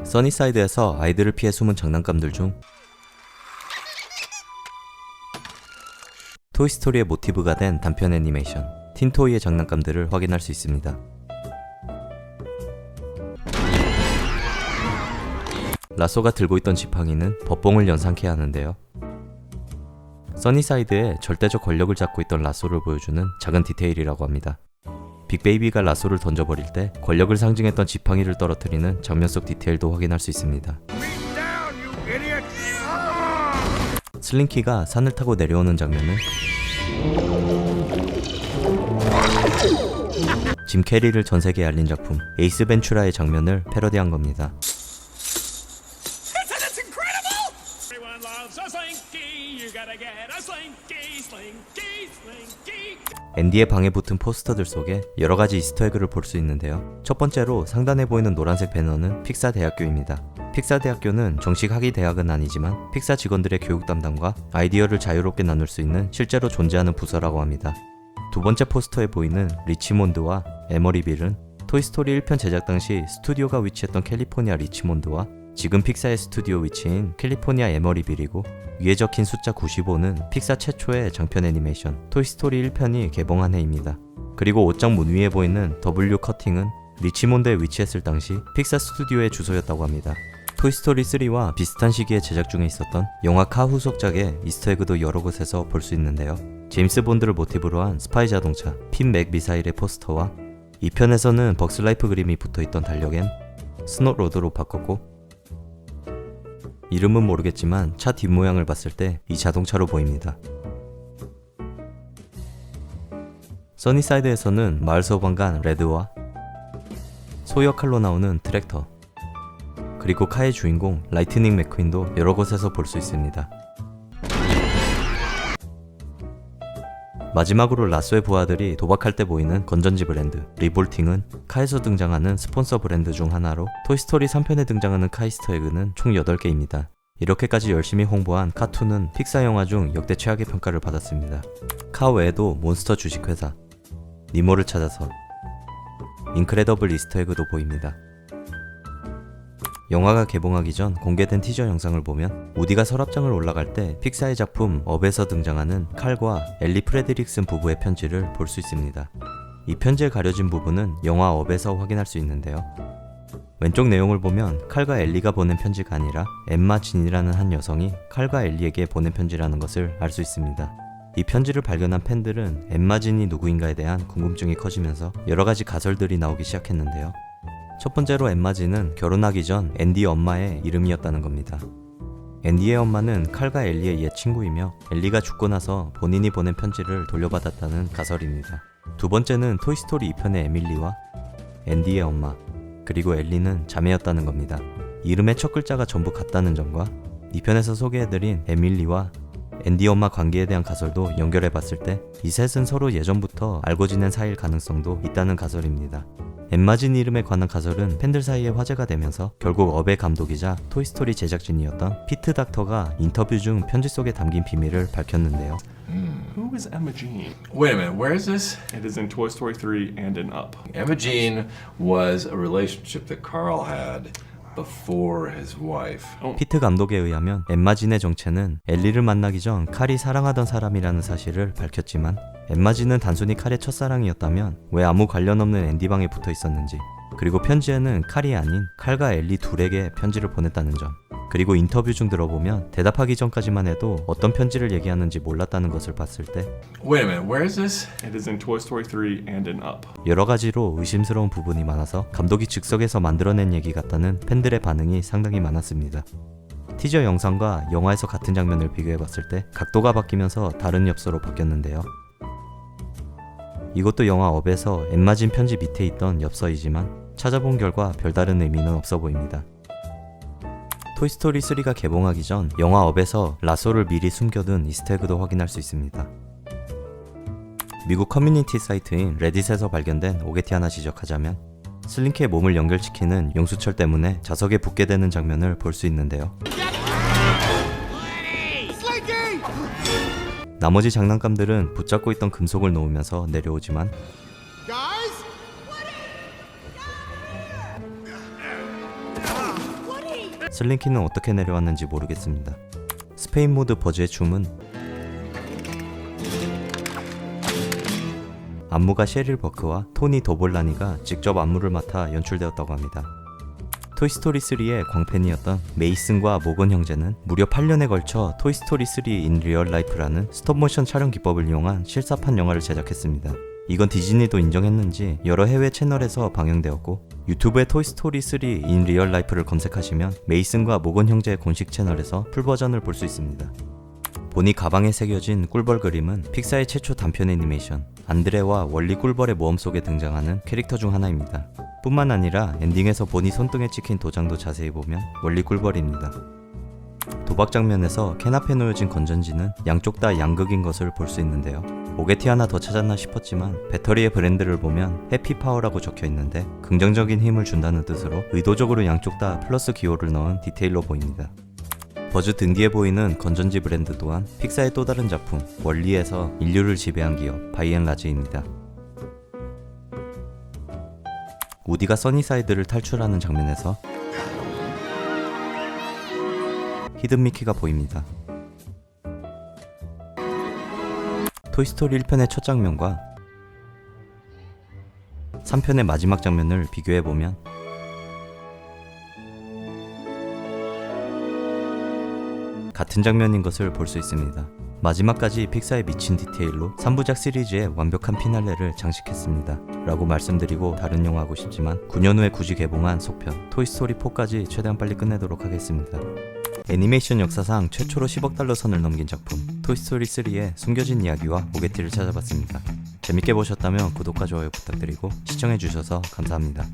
써니사이드에서 아이들을 피해 숨은 장난감들 중 토이스토리의 모티브가 된 단편 애니메이션 틴토이의 장난감들을 확인할 수 있습니다. 라쏘가 들고 있던 지팡이는 법봉을 연상케 하는데요. 써니사이드에 절대적 권력을 잡고 있던 라쏘를 보여주는 작은 디테일이라고 합니다. 빅베이비가 라쏘를 던져버릴 때 권력을 상징했던 지팡이를 떨어뜨리는 장면 속 디테일도 확인할 수 있습니다. 슬링키가 산을 타고 내려오는 장면은 짐 캐리를 전세계에 알린 작품 에이스 벤츄라의 장면을 패러디한 겁니다. 앤디의 방에 붙은 포스터들 속에 여러가지 이스터에그를 볼 수 있는데요. 첫 번째로 상단에 보이는 노란색 배너는 픽사 대학교입니다. 픽사 대학교는 정식 학위 대학은 아니지만 픽사 직원들의 교육 담당과 아이디어를 자유롭게 나눌 수 있는 실제로 존재하는 부서라고 합니다. 두 번째 포스터에 보이는 리치몬드와 에머리빌은 토이스토리 1편 제작 당시 스튜디오가 위치했던 캘리포니아 리치몬드와 지금 픽사의 스튜디오 위치인 캘리포니아 에머리빌이고, 위에 적힌 숫자 95는 픽사 최초의 장편 애니메이션 토이스토리 1편이 개봉한 해입니다. 그리고 옷장 문 위에 보이는 W 커팅은 리치몬드에 위치했을 당시 픽사 스튜디오의 주소였다고 합니다. 토이스토리 3와 비슷한 시기에 제작 중에 있었던 영화 카 후속작의 이스터에그도 여러 곳에서 볼 수 있는데요. 제임스 본드를 모티브로 한 스파이 자동차 핀 맥 미사일의 포스터와 2편에서는 벅스라이프 그림이 붙어있던 달력엔 스노로드로 바꿨고, 이름은 모르겠지만 차 뒷모양을 봤을 때 이 자동차로 보입니다. 써니사이드에서는 마을 소방관 레드와 소 역할로 나오는 트랙터, 그리고 카의 주인공 라이트닝 맥퀸도 여러 곳에서 볼 수 있습니다. 마지막으로 라쏘의 부하들이 도박할 때 보이는 건전지 브랜드 리볼팅은 카에서 등장하는 스폰서 브랜드 중 하나로, 토이스토리 3편에 등장하는 카 이스터에그는 총 8개입니다. 이렇게까지 열심히 홍보한 카2는 픽사 영화 중 역대 최악의 평가를 받았습니다. 카 외에도 몬스터 주식회사, 니모를 찾아서, 인크레더블 이스터에그도 보입니다. 영화가 개봉하기 전 공개된 티저 영상을 보면 우디가 서랍장을 올라갈 때 픽사의 작품 업에서 등장하는 칼과 엘리 프레드릭슨 부부의 편지를 볼 수 있습니다. 이 편지에 가려진 부분은 영화 업에서 확인할 수 있는데요. 왼쪽 내용을 보면 칼과 엘리가 보낸 편지가 아니라 엠마 진이라는 한 여성이 칼과 엘리에게 보낸 편지라는 것을 알 수 있습니다. 이 편지를 발견한 팬들은 엠마 진이 누구인가에 대한 궁금증이 커지면서 여러가지 가설들이 나오기 시작했는데요. 첫 번째로 엠마 진은 결혼하기 전 앤디 엄마의 이름이었다는 겁니다. 앤디의 엄마는 칼과 엘리의 옛 친구이며 엘리가 죽고 나서 본인이 보낸 편지를 돌려받았다는 가설입니다. 두 번째는 토이스토리 2편의 에밀리와 앤디의 엄마, 그리고 엘리는 자매였다는 겁니다. 이름의 첫 글자가 전부 같다는 점과 2편에서 소개해드린 에밀리와 앤디 엄마 관계에 대한 가설도 연결해봤을 때 이 셋은 서로 예전부터 알고 지낸 사이일 가능성도 있다는 가설입니다. 엠마진 이름에 관한 가설은 팬들 사이에 화제가 되면서 결국 업의 감독이자 토이스토리 제작진이었던 피트 닥터가 인터뷰 중 편지 속에 담긴 비밀을 밝혔는데요. Who is Emma Jean? Wait a minute, where is this? It is in Toy Story 3 and in Up. Emma Jean was a relationship that Carl had before his wife. 피트 감독에 의하면 엠마진의 정체는 엘리를 만나기 전 칼이 사랑하던 사람이라는 사실을 밝혔지만, 엠마진은 단순히 칼의 첫사랑이었다면 왜 아무 관련 없는 앤디 방에 붙어 있었는지, 그리고 편지에는 칼이 아닌 칼과 엘리 둘에게 편지를 보냈다는 점, 그리고 인터뷰 중 들어보면 대답하기 전까지만 해도 어떤 편지를 얘기하는지 몰랐다는 것을 봤을 때 Wait a minute, where is this? It is in Toy Story 3 and in Up. 여러 가지로 의심스러운 부분이 많아서 감독이 즉석에서 만들어낸 얘기 같다는 팬들의 반응이 상당히 많았습니다. 티저 영상과 영화에서 같은 장면을 비교해봤을 때 각도가 바뀌면서 다른 엽서로 바뀌었는데요. 이것도 영화 업에서 엠마진 편지 밑에 있던 엽서이지만 찾아본 결과 별다른 의미는 없어 보입니다. 토이스토리 3가 개봉하기 전 영화 업에서 라쏘를 미리 숨겨둔 이스터에그도 확인할 수 있습니다. 미국 커뮤니티 사이트인 레딧에서 발견된 오게티 하나 지적하자면, 슬링키의 몸을 연결시키는 용수철 때문에 자석에 붙게 되는 장면을 볼 수 있는데요. 나머지 장난감들은 붙잡고 있던 금속을 놓으면서 내려오지만 슬링키는 어떻게 내려왔는지 모르겠습니다. 스페인 모드 버즈의 춤은 안무가 셰릴 버크와 토니 도볼라니가 직접 안무를 맡아 연출되었다고 합니다. 토이스토리 3의 광팬이었던 메이슨과 모건 형제는 무려 8년에 걸쳐 토이스토리 3 인 리얼 라이프라는 스톱모션 촬영 기법을 이용한 실사판 영화를 제작했습니다. 이건 디즈니도 인정했는지 여러 해외 채널에서 방영되었고 유튜브에 토이스토리 3 인 리얼 라이프를 검색하시면 메이슨과 모건 형제의 공식 채널에서 풀버전을 볼 수 있습니다. 보니 가방에 새겨진 꿀벌 그림은 픽사의 최초 단편 애니메이션 안드레와 월리 꿀벌의 모험 속에 등장하는 캐릭터 중 하나입니다. 뿐만 아니라 엔딩에서 보니 손등에 찍힌 도장도 자세히 보면 월리 꿀벌입니다. 도박 장면에서 캔 앞에 놓여진 건전지는 양쪽 다 양극인 것을 볼 수 있는데요. 오게티 하나 더 찾았나 싶었지만 배터리의 브랜드를 보면 해피파워라고 적혀 있는데 긍정적인 힘을 준다는 뜻으로 의도적으로 양쪽 다 플러스 기호를 넣은 디테일로 보입니다. 버즈 등 뒤에 보이는 건전지 브랜드 또한 픽사의 또 다른 작품 월리에서 인류를 지배한 기업 바이앤라지입니다. 우디가 써니사이드를 탈출하는 장면에서 히든 미키가 보입니다. 토이스토리 1편의 첫 장면과 3편의 마지막 장면을 비교해보면 같은 장면인 것을 볼 수 있습니다. 마지막까지 픽사의 미친 디테일로 3부작 시리즈의 완벽한 피날레를 장식했습니다 라고 말씀드리고 다른 영화 하고 싶지만 9년 후에 굳이 개봉한 속편 토이스토리 4까지 최대한 빨리 끝내도록 하겠습니다. 애니메이션 역사상 최초로 10억 달러 선을 넘긴 작품 토이스토리 3의 숨겨진 이야기와 오게티를 찾아봤습니다. 재밌게 보셨다면 구독과 좋아요 부탁드리고 시청해주셔서 감사합니다.